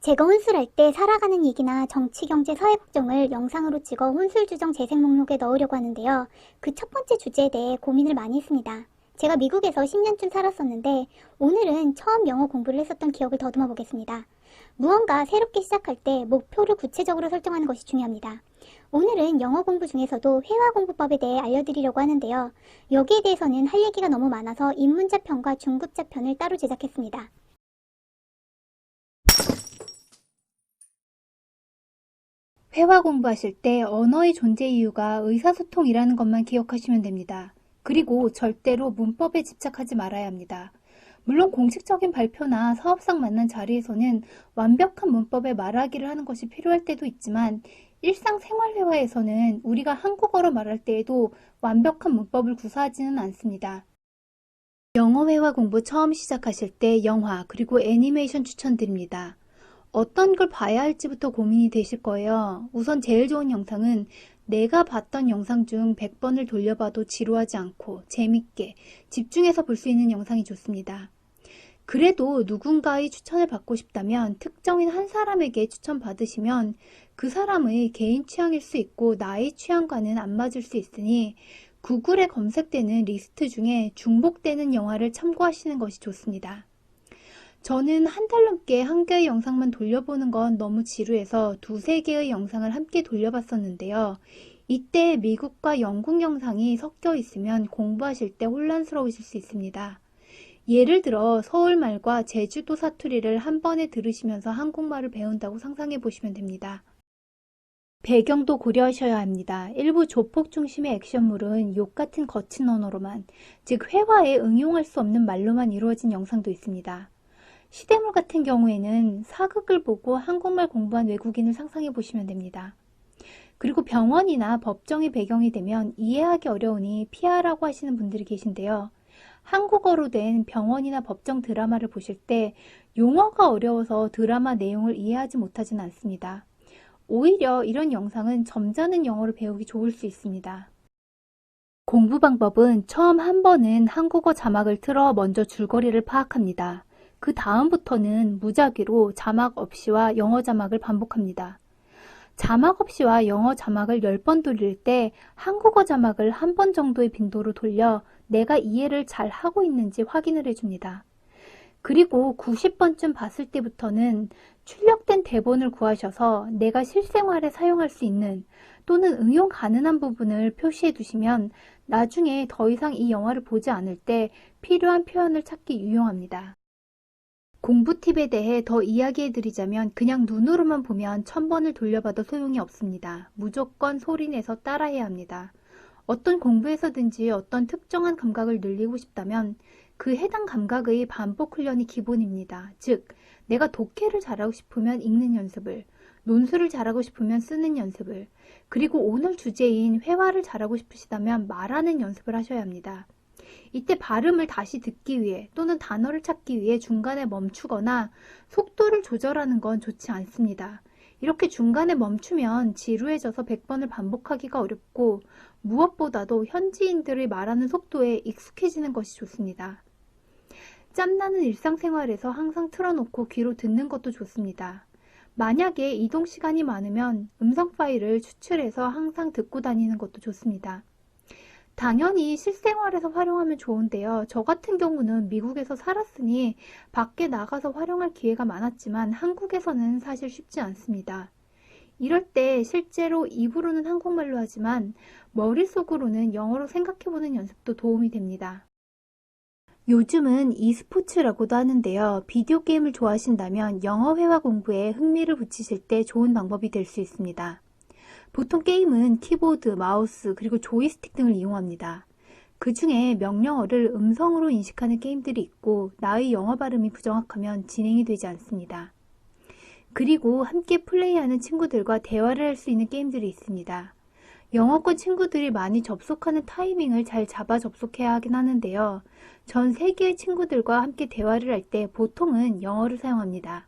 제가 혼술할 때 살아가는 얘기나 정치, 경제, 사회 걱정을 영상으로 찍어 혼술 주정 재생 목록에 넣으려고 하는데요. 그 첫 번째 주제에 대해 고민을 많이 했습니다. 제가 미국에서 10년쯤 살았었는데 오늘은 처음 영어 공부를 했었던 기억을 더듬어 보겠습니다. 무언가 새롭게 시작할 때 목표를 구체적으로 설정하는 것이 중요합니다. 오늘은 영어 공부 중에서도 회화 공부법에 대해 알려드리려고 하는데요. 여기에 대해서는 할 얘기가 너무 많아서 입문자 편과 중급자 편을 따로 제작했습니다. 회화 공부하실 때 언어의 존재 이유가 의사소통이라는 것만 기억하시면 됩니다. 그리고 절대로 문법에 집착하지 말아야 합니다. 물론 공식적인 발표나 사업상 만난 자리에서는 완벽한 문법에 말하기를 하는 것이 필요할 때도 있지만 일상생활 회화에서는 우리가 한국어로 말할 때에도 완벽한 문법을 구사하지는 않습니다. 영어 회화 공부 처음 시작하실 때 영화 그리고 애니메이션 추천드립니다. 어떤 걸 봐야 할지부터 고민이 되실 거예요. 우선 제일 좋은 영상은 내가 봤던 영상 중 100번을 돌려봐도 지루하지 않고 재밌게 집중해서 볼 수 있는 영상이 좋습니다. 그래도 누군가의 추천을 받고 싶다면 특정인 한 사람에게 추천받으시면 그 사람의 개인 취향일 수 있고 나의 취향과는 안 맞을 수 있으니 구글에 검색되는 리스트 중에 중복되는 영화를 참고하시는 것이 좋습니다. 저는 한 달 넘게 한 개의 영상만 돌려보는 건 너무 지루해서 두세 개의 영상을 함께 돌려봤었는데요. 이때 미국과 영국 영상이 섞여 있으면 공부하실 때 혼란스러우실 수 있습니다. 예를 들어 서울말과 제주도 사투리를 한 번에 들으시면서 한국말을 배운다고 상상해 보시면 됩니다. 배경도 고려하셔야 합니다. 일부 조폭 중심의 액션물은 욕 같은 거친 언어로만, 즉 회화에 응용할 수 없는 말로만 이루어진 영상도 있습니다. 시대물 같은 경우에는 사극을 보고 한국말 공부한 외국인을 상상해 보시면 됩니다. 그리고 병원이나 법정이 배경이 되면 이해하기 어려우니 피하라고 하시는 분들이 계신데요. 한국어로 된 병원이나 법정 드라마를 보실 때 용어가 어려워서 드라마 내용을 이해하지 못하진 않습니다. 오히려 이런 영상은 점잖은 영어를 배우기 좋을 수 있습니다. 공부 방법은 처음 한 번은 한국어 자막을 틀어 먼저 줄거리를 파악합니다. 그 다음부터는 무작위로 자막 없이와 영어 자막을 반복합니다. 자막 없이와 영어 자막을 10번 돌릴 때 한국어 자막을 한 번 정도의 빈도로 돌려 내가 이해를 잘 하고 있는지 확인을 해줍니다. 그리고 90번쯤 봤을 때부터는 출력된 대본을 구하셔서 내가 실생활에 사용할 수 있는 또는 응용 가능한 부분을 표시해 두시면 나중에 더 이상 이 영화를 보지 않을 때 필요한 표현을 찾기 유용합니다. 공부 팁에 대해 더 이야기해 드리자면 그냥 눈으로만 보면 1000번을 돌려봐도 소용이 없습니다. 무조건 소리내서 따라해야 합니다. 어떤 공부에서든지 어떤 특정한 감각을 늘리고 싶다면 그 해당 감각의 반복 훈련이 기본입니다. 즉, 내가 독해를 잘하고 싶으면 읽는 연습을, 논술을 잘하고 싶으면 쓰는 연습을, 그리고 오늘 주제인 회화를 잘하고 싶으시다면 말하는 연습을 하셔야 합니다. 이때 발음을 다시 듣기 위해 또는 단어를 찾기 위해 중간에 멈추거나 속도를 조절하는 건 좋지 않습니다. 이렇게 중간에 멈추면 지루해져서 100번을 반복하기가 어렵고 무엇보다도 현지인들의 말하는 속도에 익숙해지는 것이 좋습니다. 짬나는 일상생활에서 항상 틀어놓고 귀로 듣는 것도 좋습니다. 만약에 이동 시간이 많으면 음성 파일을 추출해서 항상 듣고 다니는 것도 좋습니다. 당연히 실생활에서 활용하면 좋은데요. 저 같은 경우는 미국에서 살았으니 밖에 나가서 활용할 기회가 많았지만 한국에서는 사실 쉽지 않습니다. 이럴 때 실제로 입으로는 한국말로 하지만 머릿속으로는 영어로 생각해보는 연습도 도움이 됩니다. 요즘은 e스포츠라고도 하는데요. 비디오 게임을 좋아하신다면 영어 회화 공부에 흥미를 붙이실 때 좋은 방법이 될 수 있습니다. 보통 게임은 키보드, 마우스, 그리고 조이스틱 등을 이용합니다. 그 중에 명령어를 음성으로 인식하는 게임들이 있고 나의 영어 발음이 부정확하면 진행이 되지 않습니다. 그리고 함께 플레이하는 친구들과 대화를 할 수 있는 게임들이 있습니다. 영어권 친구들이 많이 접속하는 타이밍을 잘 잡아 접속해야 하긴 하는데요. 전 세계의 친구들과 함께 대화를 할 때 보통은 영어를 사용합니다.